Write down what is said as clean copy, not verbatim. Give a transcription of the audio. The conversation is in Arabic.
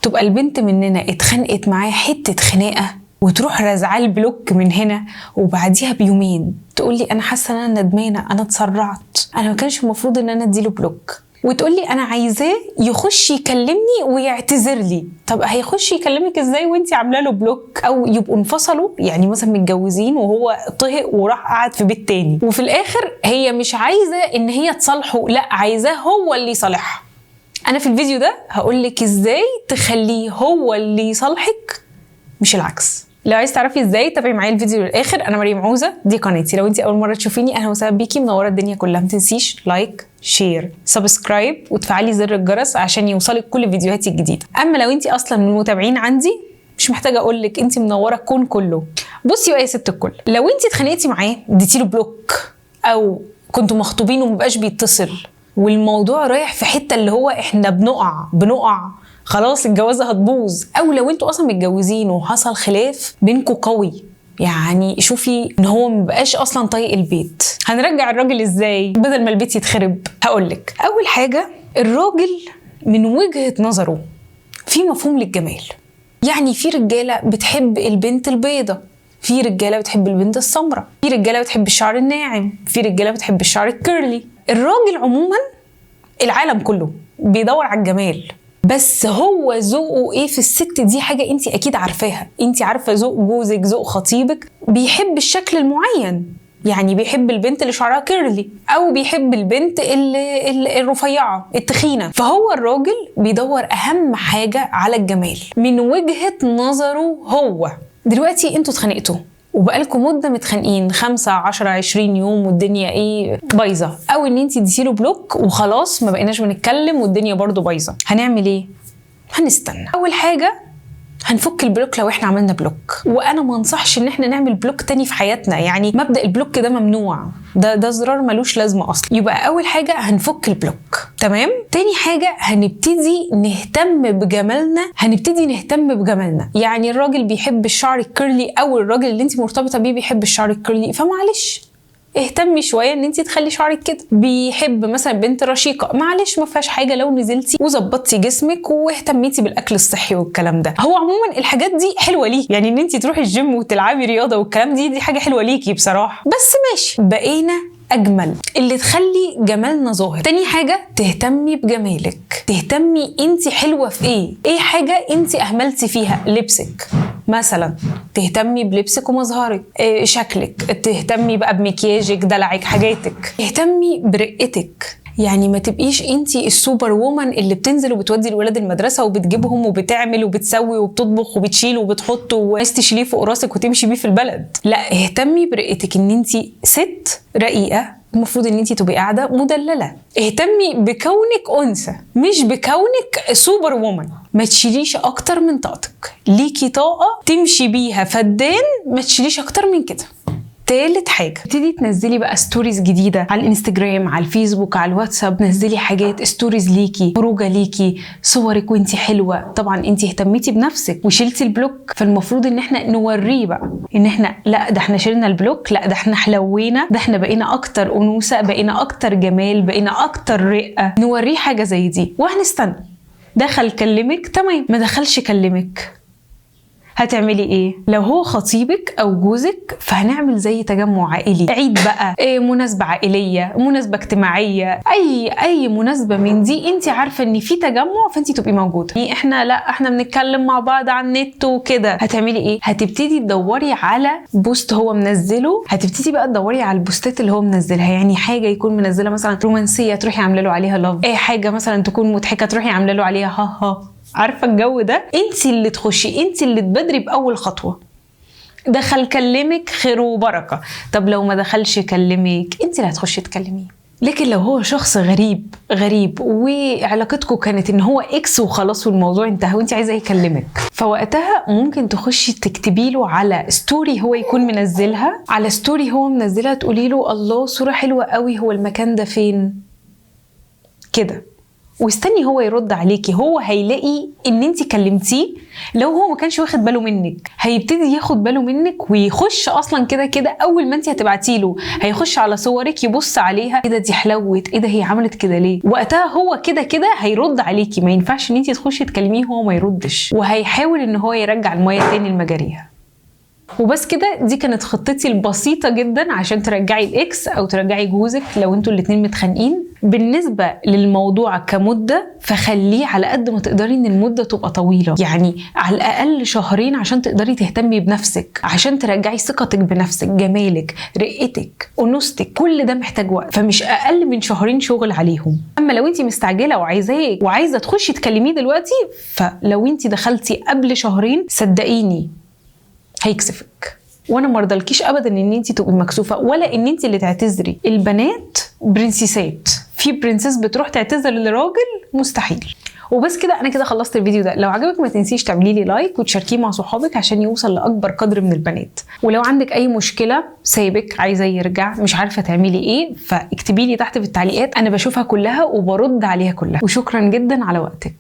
تبقى البنت مننا اتخانقت معاه حته خناقه وتروح رازعه البلوك من هنا، وبعديها بيومين تقول لي انا حاسه ان انا ندمانه، انا اتسرعت، انا ما كانش المفروض ان انا اديله بلوك، وتقول لي انا عايزاه يخش يكلمني ويعتذر لي. طب هيخش يكلمك ازاي وانتي عامله له بلوك؟ او يبقوا انفصلوا، يعني مثلا متجوزين وهو طهق وراح قعد في بيت تاني، وفي الاخر هي مش عايزه ان هي تصالحه، لا عايزاه هو اللي يصالحها. انا في الفيديو ده هقولك ازاي تخليه هو اللي يصالحك مش العكس. لو عايز تعرفي ازاي تابعي معايا الفيديو للاخر. انا مريم عوزة، دي قناتي، لو انتي اول مره تشوفيني اهلا وسهلا بيكي، منوره الدنيا كلها. ما تنسيش لايك، شير، سبسكرايب وتفعلي زر الجرس عشان يوصلك كل فيديوهاتي الجديده. اما لو انتي اصلا من المتابعين عندي مش محتاجه اقولك، انتي منوره الكون كله. بصي بقى يا ست الكل، لو انتي اتخانقتي معاه اديتيله بلوك، او كنتوا مخطوبين ومبقاش بيتصل والموضوع رايح في حته اللي هو احنا بنقع خلاص الجوازه هتبوظ، او لو انتوا اصلا متجوزين وحصل خلاف بينكوا قوي، يعني شوفي ان هو مبقاش اصلا طايق البيت، هنرجع الراجل ازاي بدل ما البيت يتخرب؟ هقولك اول حاجه، الراجل من وجهه نظره في مفهوم للجمال. يعني في رجاله بتحب البنت البيضه، في رجاله بتحب البنت السمراء، في رجاله بتحب الشعر الناعم، في رجاله بتحب الشعر الكيرلي. الراجل عموما العالم كله بيدور على الجمال، بس هو ذوقه ايه في الست دي حاجه انت اكيد عارفاها. انت عارفه ذوق جوزك، ذوق خطيبك بيحب الشكل المعين، يعني بيحب البنت اللي شعرها كيرلي، او بيحب البنت الرفيعه التخينه. فهو الراجل بيدور اهم حاجه على الجمال من وجهه نظره هو. دلوقتي انتوا اتخانقتوا وبقالكم مده متخانقين 5 10 20 يوم والدنيا ايه بايظه، او ان انت اديتيله بلوك وخلاص ما بقيناش بنتكلم والدنيا برضو بايظه، هنعمل ايه؟ هنستنى. اول حاجه هنفك البلوك لو احنا عملنا بلوك، وانا ما انصحش ان احنا نعمل بلوك تاني في حياتنا، يعني مبدأ البلوك ده ممنوع، ده زرار ملوش لازمه اصلا. يبقى اول حاجه هنفك البلوك، تمام. تاني حاجه هنبتدي نهتم بجمالنا. يعني الراجل بيحب الشعر الكيرلي، او الراجل اللي انت مرتبطه بيه بيحب الشعر الكيرلي، فمعلش اهتمي شويه ان انت تخلي شعرك كده. بيحب مثلا بنت رشيقه، معلش ما فيهاش حاجه لو نزلتي وظبطتي جسمك واهتميتي بالاكل الصحي والكلام ده. هو عموما الحاجات دي حلوه ليكي، يعني ان انت تروحي الجيم وتلعبي رياضه والكلام دي حاجه حلوه ليكي بصراحه، بس ماشي بقينا اجمل اللي تخلي جمالنا ظاهر. تاني حاجه تهتمي بجمالك، تهتمي انت حلوه في ايه حاجه انت اهملتي فيها. لبسك مثلا، تهتمي بلبسك ومظهرك، شكلك، تهتمي بقى بمكياجك، دلعك، حاجاتك، تهتمي برقتك. يعني ما تبقيش انتي السوبر وومن اللي بتنزل وبتودي الولاد المدرسه وبتجيبهم وبتعمل وبتسوي وبتطبخ وبتشيل وبتحط وعايز تشيليه فوق راسك وتمشي بيه في البلد. لا، اهتمي برقتك، ان انتي ست رقيقه، المفروض ان انتي تبقي قاعده مدلله. اهتمي بكونك انثى مش بكونك سوبر وومن. ما تشيليش اكتر من طاقتك، ليكي طاقه تمشي بيها فدان، ما تشيليش اكتر من كده. تالت حاجه، ابتدي تنزلي بقى ستوريز جديده على الانستجرام، على الفيسبوك، على الواتساب. نزلي حاجات ستوريز ليكي، خروجه ليكي، صورك وانتي حلوه. طبعا انتي اهتميتي بنفسك وشلتي البلوك، فالمفروض ان احنا نوريه بقى ان احنا لا ده احنا شلنا البلوك، لا ده احنا حلوينا، ده احنا بقينا اكتر انوثه، بقينا اكتر جمال، بقينا اكتر رقه. نوريه حاجه زي دي وهنستنى. دخل كلمك تمام، ما دخلش كلمك هتعملي ايه؟ لو هو خطيبك او جوزك فهنعمل زي تجمع عائلي، عيد بقى، مناسبه عائليه، مناسبه اجتماعيه، اي مناسبه من دي انت عارفه ان في تجمع فانت تبقي موجوده. يعني احنا بنتكلم مع بعض على النت وكده، هتعملي ايه؟ هتبتدي تدوري على بوست هو منزله، هتبتدي بقى تدوري على البوستات اللي هو منزلها. يعني حاجه يكون منزله مثلا رومانسيه تروحي عامله له عليها لاف، حاجه مثلا تكون مضحكه تروحي عامله له عليها ها. عارفه الجو ده؟ انت اللي تخشي، انت اللي تبادري باول خطوه. دخل كلمك خير وبركه، طب لو ما دخلش كلمك انت اللي هتخشي تكلميه. لكن لو هو شخص غريب وعلاقتكم كانت ان هو اكس وخلاص والموضوع انتهى وانت عايزه يكلمك، فوقتها ممكن تخشي تكتبي له على ستوري هو يكون منزلها، على ستوري هو منزلها تقولي له الله صوره حلوه قوي، هو المكان ده فين؟ كده واستني هو يرد عليكي. هو هيلاقي ان انت كلمتيه، لو هو ما كانش واخد باله منك هيبتدي ياخد باله منك، ويخش اصلا كده كده اول ما انت هتبعتي له هيخش على صورك يبص عليها، ايه ده دي حلوت، ايه ده هي عملت كده ليه. وقتها هو كده كده هيرد عليكي، ما ينفعش ان انت تخشي تكلميه هو ما يردش، وهيحاول ان هو يرجع الميه تاني لمجاريها. وبس كده، دي كانت خطتي البسيطة جدا عشان ترجعي الاكس او ترجعي جوزك لو انتوا الاتنين متخانقين. بالنسبة للموضوع كمدة، فخليه على قد ما تقدري ان المدة تبقى طويلة، يعني على الاقل شهرين عشان تقدري تهتمي بنفسك، عشان ترجعي ثقتك بنفسك، جمالك، رقتك، انوثتك، كل ده محتاج وقت، فمش اقل من شهرين شغل عليهم. اما لو انت مستعجلة وعايزة تخشي تكلميه دلوقتي، فلو انت دخلتي قبل شهرين صدقيني هيكسفك. وانا مرضلكيش ابدا ان انت تبقي مكسوفه ولا ان انت اللي تعتذري. البنات برنسيسات، في برنسيس بتروح تعتذر لراجل مستحيل. وبس كده، انا كده خلصت الفيديو ده. لو عجبك ما تنسيش تعملي لي لايك وتشاركيه مع صحابك عشان يوصل لاكبر قدر من البنات. ولو عندك اي مشكله، سايبك عايزه يرجع مش عارفه تعملي ايه، فاكتبي لي تحت في التعليقات، انا بشوفها كلها وبرد عليها كلها. وشكرا جدا على وقتك.